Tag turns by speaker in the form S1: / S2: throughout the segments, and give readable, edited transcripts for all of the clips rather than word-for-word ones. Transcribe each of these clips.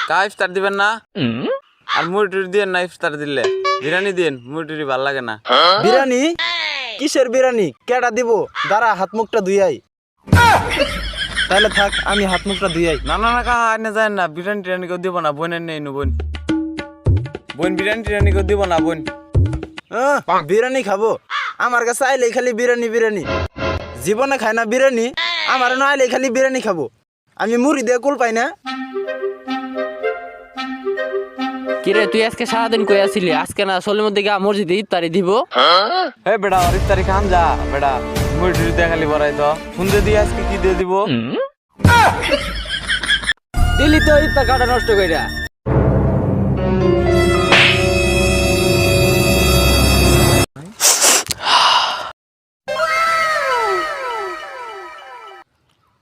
S1: কা ইফতার দিবেন না? আর মুড়ি দিয়েন না ইফতার দিলে, বিরিয়ানি দিন, মুড়ি ভাল লাগে না।
S2: বিরিয়ানি? কিসের বিরিয়ানি? কেডা দিব? দাঁড়া হাত মুখটা ধুইয়াই। তাহলে থাক, আমি হাত মুখটা ধুইয়াই।
S1: না না না কাহা আনে যায় না, বিরিয়ানি টিরিয়ানি কেউ দিব না, বোনের নেই নু বোন। বোন বিরিয়ানি টিরিয়ানি কেউ দিব না বোন।
S2: বিরিয়ানি খাবো? আমার কাছে আইলে খালি বিরিয়ানি বিরিয়ানি। জীবনে খায় না বিরিয়ানি, আমার না আইলে খালি বিরিয়ানি খাবো। আমি মুড়ি দিয়ে কুল পাই না।
S3: কিরে তুই আজকে সারাদিন কই আসিলি? আজকে না আসলের মধ্যে গা মসজিদে ইফতারি দিব।
S1: হে বেড়া আর ইফতারি খান যা বেড়া, মুড়ি দিয়ে খালি বড়াই তো ফোন দিয়ে আজকে কি দিয়ে দিব?
S3: দিলি তো ইফতার কাটা নষ্ট কইরা।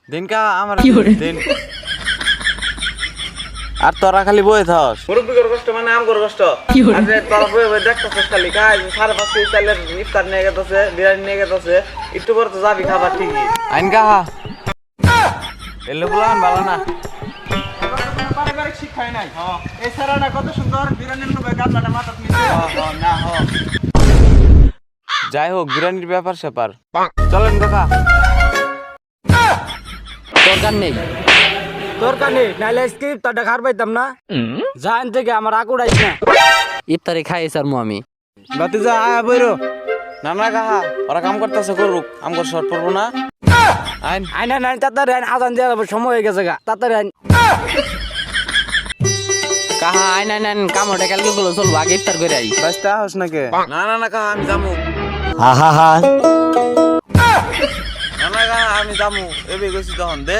S1: দিন কা আমার দিন। আর তোরা খালি বয়ে থাস, মুরব্বির কষ্ট মানে আমগর কষ্ট। আর তোরা বয়ে বয়ে দেখতেছিস খালি কাজ 5:30 চালের ইফতার নিয়ে গেছে, বিরিয়ানি নিয়ে গেছে, একটু পর তো যাবি খাবার ঠিকই। আইন কাহা এলো বলান ভালো না,
S2: পারিবারিক শিক্ষাই নাই। এই সারাটা কত সুন্দর বিরিয়ানির লোভে গাবলাটা মাথাত নিছে। না
S1: যাই হোক বিরিয়ানির ব্যাপার স্যাপার চলেন কাকা।
S3: দরকার নেই,
S2: দরকার নেই, নাইলে আজকে ইফতারটা খার পাইতাম না। জান থেকে আমার আকুড়াইছ না।
S3: ইফতারি খাই সারমু আমি।
S2: বাতি যা আয়া বইরো।
S1: না না কাহা ওরা কাম করতেছে করুক, আমগর শর্ট পড়বো না। আইন
S2: আইনা নাই তাড়াতাড়ি আইন, আজান দেওয়া যাবে, সময় হয়ে গেছে গা, তাড়াতাড়ি আইন।
S3: কাহা আইন আইন আইন, কামড়টা কালকে গুলো চলবো, আগে ইফতার করে আই।
S2: বাস্তা হোস নাকি?
S1: না না না কাহা আমি যামু। না না কাহা আমি যামু, এবে গেছি তখন দে।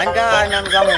S1: আইন কাহা আইন আমি যামু।